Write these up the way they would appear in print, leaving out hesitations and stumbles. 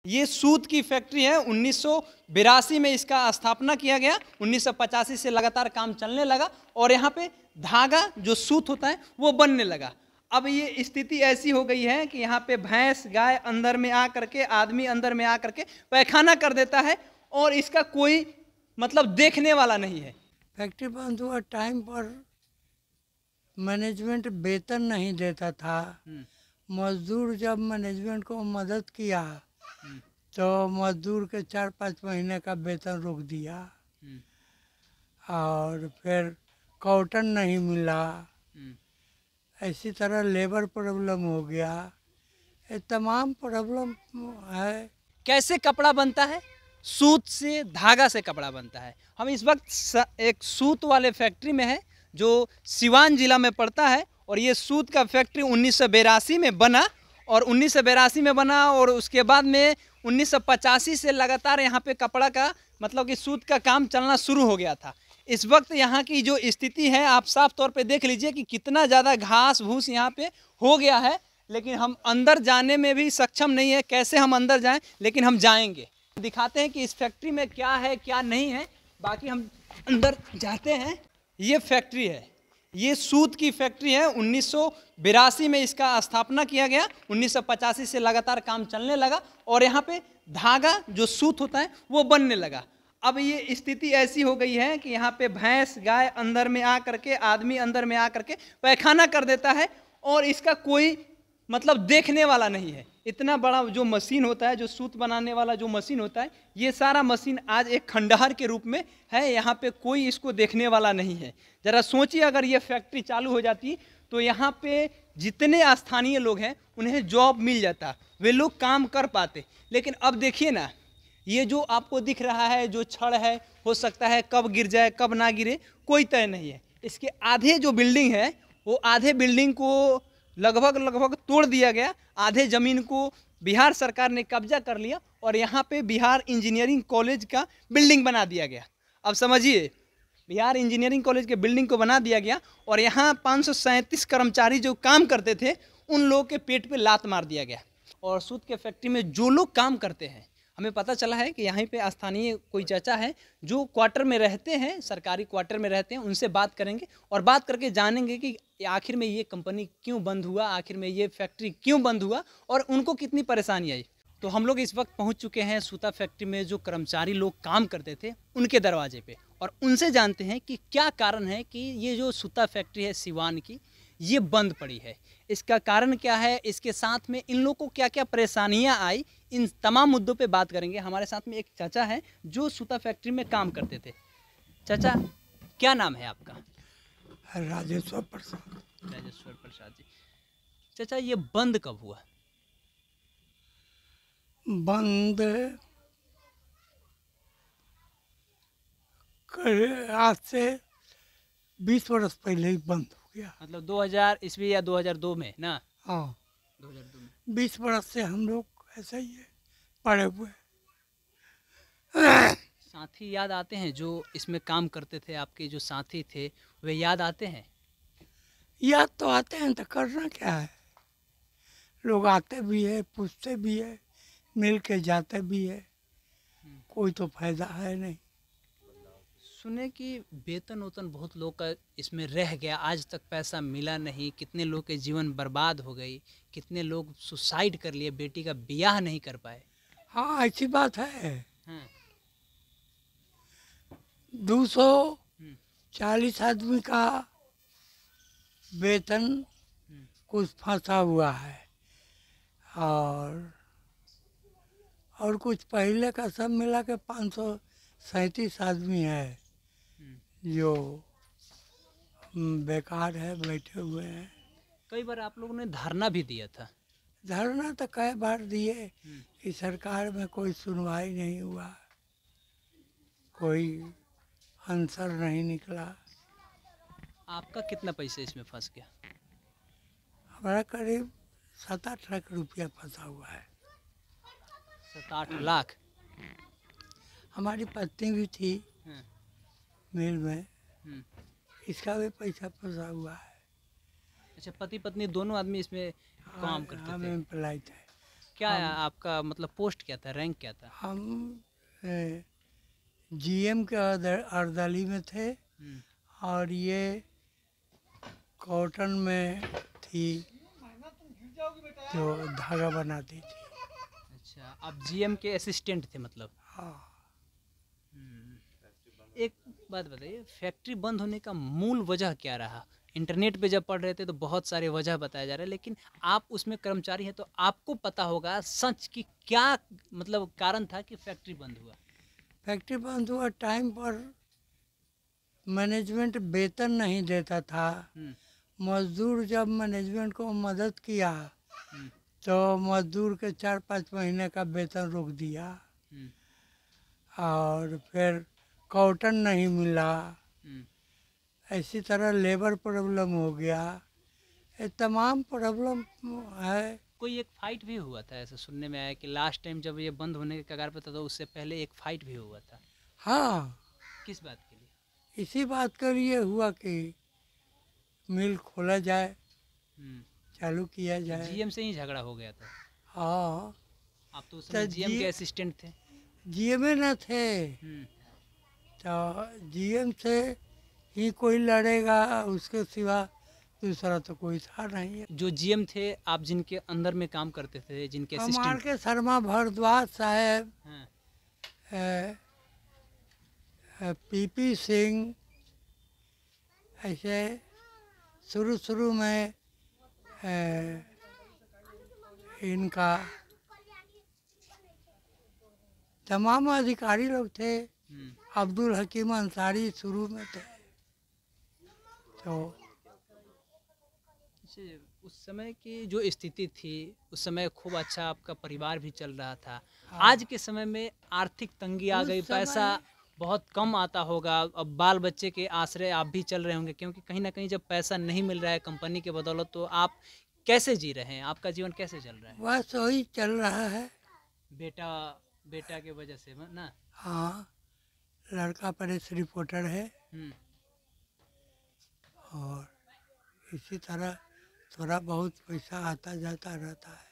ये सूत की फैक्ट्री है। 1982 में इसका स्थापना किया गया। 1985 से लगातार काम चलने लगा और यहाँ पे धागा जो सूत होता है वो बनने लगा। अब ये स्थिति ऐसी हो गई है कि यहाँ पे भैंस गाय अंदर में आ करके, आदमी अंदर में आ करके पैखाना कर देता है और इसका कोई मतलब देखने वाला नहीं है। फैक्ट्री बंद हुआ टाइम पर मैनेजमेंट वेतन नहीं देता था। मजदूर जब मैनेजमेंट को मदद किया तो मजदूर के 4-5 महीने का वेतन रोक दिया और फिर कॉटन नहीं मिला। ऐसी तरह लेबर प्रॉब्लम हो गया। ये तमाम प्रॉब्लम है। कैसे कपड़ा बनता है? सूत से, धागा से कपड़ा बनता है। हम इस वक्त एक सूत वाले फैक्ट्री में है जो सिवान जिला में पड़ता है और ये सूत का फैक्ट्री 1982 में बना और 1982 में बना और उसके बाद में 1985 से लगातार यहाँ पे कपड़ा का मतलब कि सूत का काम चलना शुरू हो गया था। इस वक्त यहाँ की जो स्थिति है आप साफ तौर पे देख लीजिए कि कितना ज़्यादा घास भूस यहाँ पे हो गया है, लेकिन हम अंदर जाने में भी सक्षम नहीं है। कैसे हम अंदर जाएं, लेकिन हम जाएंगे, दिखाते हैं कि इस फैक्ट्री में क्या है क्या नहीं है। बाकी हम अंदर जाते हैं। ये फैक्ट्री है, ये सूत की फैक्ट्री है। 1982 में इसका स्थापना किया गया। 1985 से लगातार काम चलने लगा और यहाँ पे धागा जो सूत होता है वो बनने लगा। अब ये स्थिति ऐसी हो गई है कि यहाँ पे भैंस गाय अंदर में आ करके, आदमी अंदर में आ करके पैखाना कर देता है और इसका कोई मतलब देखने वाला नहीं है। इतना बड़ा जो मशीन होता है, जो सूत बनाने वाला जो मशीन होता है, ये सारा मशीन आज एक खंडहर के रूप में है। यहाँ पे कोई इसको देखने वाला नहीं है। ज़रा सोचिए अगर ये फैक्ट्री चालू हो जाती तो यहाँ पे जितने स्थानीय लोग हैं उन्हें जॉब मिल जाता, वे लोग काम कर पाते। लेकिन अब देखिए ना, ये जो आपको दिख रहा है जो छड़ है, हो सकता है कब गिर जाए कब ना गिरे, कोई तय नहीं है। इसके आधे जो बिल्डिंग है वो आधे बिल्डिंग को लगभग तोड़ दिया गया। आधे ज़मीन को बिहार सरकार ने कब्जा कर लिया और यहाँ पे बिहार इंजीनियरिंग कॉलेज का बिल्डिंग बना दिया गया। अब समझिए, बिहार इंजीनियरिंग कॉलेज के बिल्डिंग को बना दिया गया और यहाँ 537 कर्मचारी जो काम करते थे उन लोगों के पेट पे लात मार दिया गया। और सूत के फैक्ट्री में जो लोग काम करते हैं, हमें पता चला है कि यहाँ पे स्थानीय कोई चाचा है जो क्वार्टर में रहते हैं, सरकारी क्वार्टर में रहते हैं। उनसे बात करेंगे और बात करके जानेंगे कि आखिर में ये कंपनी क्यों बंद हुआ, आखिर में ये फैक्ट्री क्यों बंद हुआ और उनको कितनी परेशानी आई। तो हम लोग इस वक्त पहुँच चुके हैं सूता फैक्ट्री में जो कर्मचारी लोग काम करते थे उनके दरवाजे पे और उनसे जानते हैं कि क्या कारण है कि ये जो सूता फैक्ट्री है सिवान की, ये बंद पड़ी है। इसका कारण क्या है, इसके साथ में इन लोगों को क्या क्या परेशानियां आई, इन तमाम मुद्दों पे बात करेंगे। हमारे साथ में एक चाचा है जो सूता फैक्ट्री में काम करते थे। चाचा, क्या नाम है आपका? राजेश्वर प्रसाद। राजेश्वर प्रसाद जी। चाचा, ये बंद कब हुआ? बंद आज से 20 वर्ष पहले ही बंद हो गया। मतलब 2000 ईस्वी या 2002 में ना? हाँ, 2002 में। 20 वर्ष से हम लोग ऐसे ही है पड़े हुए। साथी याद आते हैं जो इसमें काम करते थे, आपके जो साथी थे वे याद आते हैं? याद तो आते हैं, तो करना क्या है। लोग आते भी है, पूछते भी है, मिल के जाते भी है, कोई तो फायदा है नहीं। सुने कि वेतन वेतन बहुत लोग का इसमें रह गया, आज तक पैसा मिला नहीं। कितने लोग के जीवन बर्बाद हो गई, कितने लोग सुसाइड कर लिए, बेटी का ब्याह नहीं कर पाए। हाँ, ऐसी बात है। हाँ। 240 आदमी का वेतन कुछ फंसा हुआ है और कुछ पहले का सब मिला के 537 आदमी है जो बेकार है, बैठे हुए हैं। कई बार आप लोगों ने धरना भी दिया था। धरना तो कई बार दिए, इस सरकार में कोई सुनवाई नहीं हुआ, कोई आंसर नहीं निकला। आपका कितना पैसा इसमें फंस गया? हमारा करीब 7-8 लाख रुपया फंसा हुआ है। 7-8 लाख? हमारी पत्नी भी थी मिल में, इसका भी पैसा फंसा हुआ है। अच्छा, पति पत्नी दोनों आदमी इसमें काम करते थे? हम एम्प्लॉय थे। क्या आपका मतलब पोस्ट क्या था, रैंक क्या था? हम जीएम के अर्दली में थे, और ये कॉटन में थी जो धागा बनाती थी। अच्छा, आप जीएम के असिस्टेंट थे मतलब? हाँ। एक बात बताइए, फैक्ट्री बंद होने का मूल वजह क्या रहा? इंटरनेट पे जब पढ़ रहे थे तो बहुत सारे वजह बताए जा रहे हैं, लेकिन आप उसमें कर्मचारी हैं तो आपको पता होगा सच की क्या मतलब कारण था कि फैक्ट्री बंद हुआ? फैक्ट्री बंद हुआ, टाइम पर मैनेजमेंट वेतन नहीं देता था। मजदूर जब मैनेजमेंट को मदद किया तो मजदूर के 4-5 महीने का वेतन रोक दिया, और फिर कॉटन नहीं मिला, ऐसी तरह लेबर प्रॉब्लम हो गया, ये तमाम प्रॉब्लम है। कोई एक फाइट भी हुआ था, ऐसा सुनने में आया कि लास्ट टाइम जब ये बंद होने के कगार पर था तो उससे पहले एक फाइट भी हुआ था। हाँ, किस बात के लिए? इसी बात के लिए हुआ कि मिल खोला जाए, चालू किया जाए। जीएम से ही झगड़ा हो गया था? हाँ, आप तो उस समय जीएम के असिस्टेंट थे। जीएम न थे तो जीएम से ही कोई लड़ेगा, उसके सिवा दूसरा तो कोई था नहीं। जो जीएम थे, आप जिनके अंदर में काम करते थे, जिनके हमारे असिस्टेंट के शर्मा भारद्वाज साहब, पीपी सिंह, ऐसे शुरू में इनका तमाम अधिकारी लोग थे। अब्दुल हकीम अंसारी शुरू में थे। तो उस समय की जो स्थिति थी, उस समय खूब अच्छा आपका परिवार भी चल रहा था। आज के समय में आर्थिक तंगी आ गई, पैसा बहुत कम आता होगा, अब बाल बच्चे के आश्रय आप भी चल रहे होंगे, क्योंकि कहीं ना कहीं जब पैसा नहीं मिल रहा है कंपनी के बदौलत, तो आप कैसे जी रहे हैं? आपका जीवन कैसे चल रहा है? बस वही चल रहा है। बेटा के वजह से ना? हाँ, लड़का प्रेस रिपोर्टर है, और इसी तरह थोड़ा बहुत पैसा आता जाता रहता है।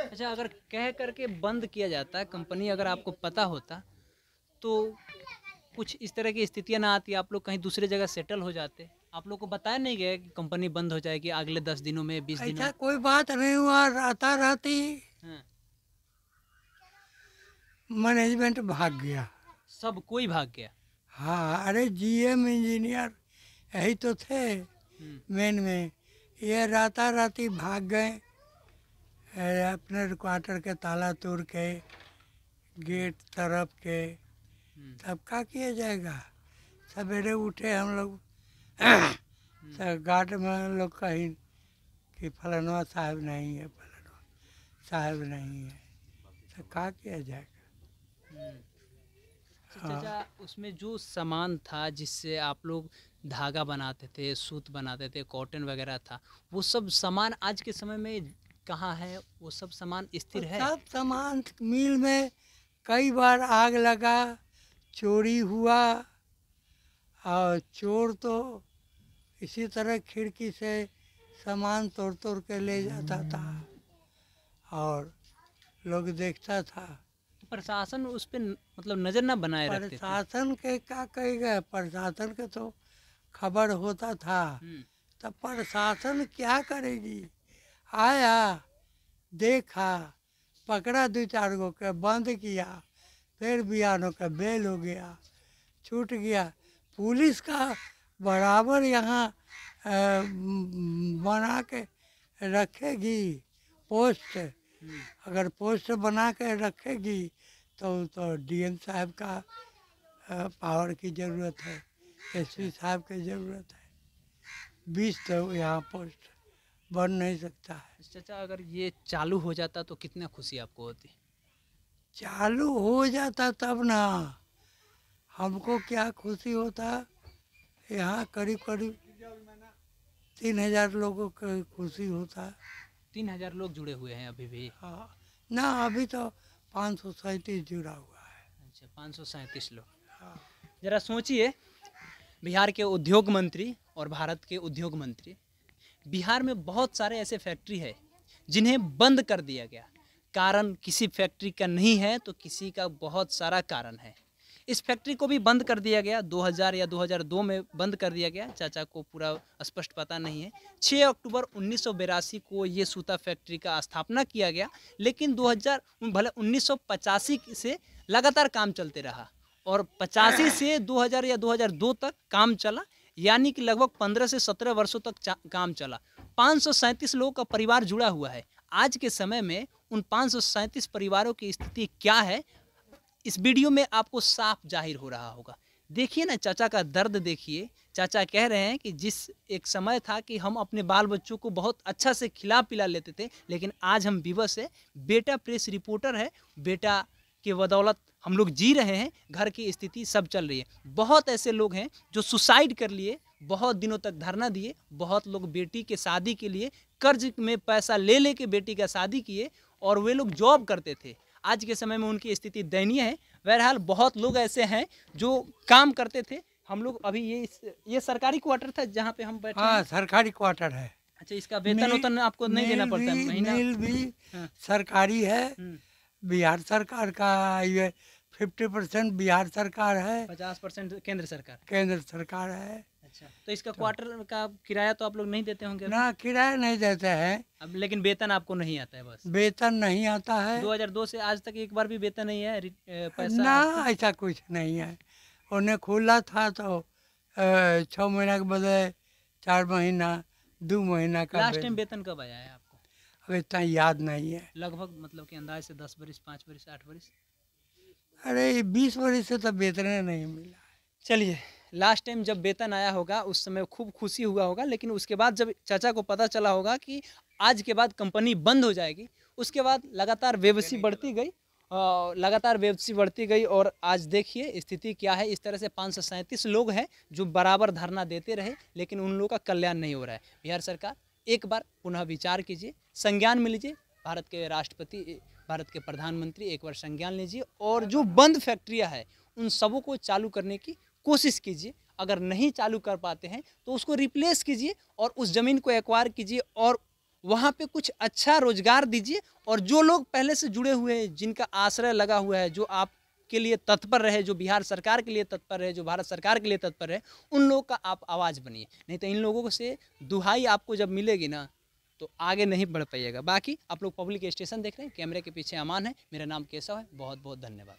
अच्छा, अगर कह करके बंद किया जाता है कंपनी, अगर आपको पता होता तो कुछ इस तरह की स्थितियां ना आती, आप लोग कहीं दूसरे जगह सेटल हो जाते? आप लोग को बताया नहीं गया कि कंपनी बंद हो जाएगी अगले 10 दिनों में, 20 दिनों ऐसा में? कोई बात नहीं हुआ, राता राती मैनेजमेंट भाग गया। सब कोई भाग गया? हाँ, अरे जीएम इंजीनियर यही तो थे मेन में, ये राता राती भाग गए, अपने क्वार्टर के ताला तोड़ के, गेट तरफ के। तब क्या किया जाएगा? सवेरे उठे हम लोग तो गार्ड में हम लोग कहीं कि फलाना साहब नहीं है, फलाना साहब नहीं है, तो क्या किया जाएगा? चाचा, उसमें जो सामान था जिससे आप लोग धागा बनाते थे, सूत बनाते थे, कॉटन वगैरह था, वो सब सामान आज के समय में कहाँ है? वो सब सामान स्थिर है? सब सामान मिल में कई बार आग लगा, चोरी हुआ, और चोर तो इसी तरह खिड़की से सामान तोड़ तोड़ के ले जाता था, और लोग देखता था। प्रशासन उस पर मतलब नज़र न बनाए रखते थे? प्रशासन के क्या कहेगा, प्रशासन के तो खबर होता था, तब प्रशासन क्या करेगी? आया, देखा, पकड़ा 2-4 गो के, बंद किया, फिर बयानों का बेल हो गया, छूट गया। पुलिस का बराबर यहाँ बना के रखेगी पोस्ट, अगर पोस्ट बना के रखेगी तो डीएम साहब का पावर की ज़रूरत है, एसपी साहब की ज़रूरत है, 20 तो यहाँ पोस्ट बन नहीं सकता है। चाचा, अगर ये चालू हो जाता तो कितना खुशी आपको होती? चालू हो जाता तब ना, हमको क्या खुशी होता, यहाँ करीब करीब 3000 लोगों को खुशी होता। 3000 लोग जुड़े हुए हैं अभी भी? हाँ ना, अभी तो 537 जुड़ा हुआ है। अच्छा, 537 लोग। जरा सोचिए, बिहार के उद्योग मंत्री और भारत के उद्योग मंत्री बिहार में बहुत सारे ऐसे फैक्ट्री है जिन्हें बंद कर दिया गया। कारण किसी फैक्ट्री का नहीं है तो किसी का बहुत सारा कारण है। इस फैक्ट्री को भी बंद कर दिया गया 2000 या 2002 में बंद कर दिया गया। चाचा को पूरा स्पष्ट पता नहीं है। 6 अक्टूबर 1982 को ये सूता फैक्ट्री का स्थापना किया गया, लेकिन 1985 से लगातार काम चलते रहा और 85 से 2000 या 2002 तक काम चला, यानी कि लगभग 15 से 17 वर्षों तक काम चला। 537 लोगों का परिवार जुड़ा हुआ है। आज के समय में उन 537 परिवारों की स्थिति क्या है, इस वीडियो में आपको साफ जाहिर हो रहा होगा। देखिए ना, चाचा का दर्द देखिए। चाचा कह रहे हैं कि जिस एक समय था कि हम अपने बाल बच्चों को बहुत अच्छा से खिला पिला लेते थे, लेकिन आज हम विवश है। बेटा प्रेस रिपोर्टर है, बेटा के बदौलत हम लोग जी रहे हैं, घर की स्थिति सब चल रही है। बहुत ऐसे लोग हैं जो सुसाइड कर लिए, बहुत दिनों तक धरना दिए, बहुत लोग बेटी के शादी के लिए कर्ज में पैसा ले लेके बेटी का शादी किए और वे लोग जॉब करते थे। आज के समय में उनकी स्थिति दयनीय है। बहरहाल बहुत लोग ऐसे हैं जो काम करते थे। हम लोग अभी ये सरकारी क्वार्टर था जहाँ पे हम बैठे हैं। हाँ, सरकारी क्वार्टर है। अच्छा, इसका वेतन वेतन आपको नहीं देना पड़ता है महीना? मिल भी हाँ। सरकारी है। बिहार सरकार का ये 50% बिहार सरकार है, 50% केंद्र सरकार। केंद्र सरकार है। अच्छा, तो इसका क्वार्टर का किराया तो आप लोग नहीं देते होंगे? ना, किराया नहीं देते हैं। अब लेकिन वेतन आपको नहीं आता है? बस वेतन नहीं आता है। 2002 से आज तक एक बार भी वेतन नहीं है? पैसा ना, ऐसा कुछ नहीं है। उन्हें खुला था तो 6 महीना के बदले 4 महीना 2 महीना का लास्ट टाइम वेतन कब आया है आपको? अब इतना याद नहीं है। लगभग मतलब कि अंदाज से 10 बरिस, 5 बरिस, 8 बरिस? अरे 20 वर्ष से तो वेतन नहीं मिला। चलिए, लास्ट टाइम जब वेतन आया होगा उस समय खूब खुशी हुआ होगा, लेकिन उसके बाद जब चाचा को पता चला होगा कि आज के बाद कंपनी बंद हो जाएगी, उसके बाद लगातार बेबसी बढ़ती गई और आज देखिए स्थिति क्या है। इस तरह से 537 लोग हैं जो बराबर धरना देते रहे, लेकिन उन लोगों का कल्याण नहीं हो रहा है। बिहार सरकार एक बार पुनः विचार कीजिए, संज्ञान में लीजिए। भारत के राष्ट्रपति, भारत के प्रधानमंत्री एक बार संज्ञान लीजिए और जो बंद फैक्ट्रियाँ हैं उन सबों को चालू करने की कोशिश कीजिए। अगर नहीं चालू कर पाते हैं तो उसको रिप्लेस कीजिए और उस ज़मीन को एक्वायर कीजिए और वहाँ पे कुछ अच्छा रोजगार दीजिए। और जो लोग पहले से जुड़े हुए हैं, जिनका आश्रय लगा हुआ है, जो आपके लिए तत्पर रहे, जो बिहार सरकार के लिए तत्पर रहे, जो भारत सरकार के लिए तत्पर रहे, उन लोगों का आप आवाज़ बनिए। नहीं तो इन लोगों से दुहाई आपको जब मिलेगी ना तो आगे नहीं बढ़ पाइएगा। बाकी आप लोग पब्लिक स्टेशन देख रहे हैं, कैमरे के पीछे अमान है, मेरा नाम केशव है। बहुत बहुत धन्यवाद।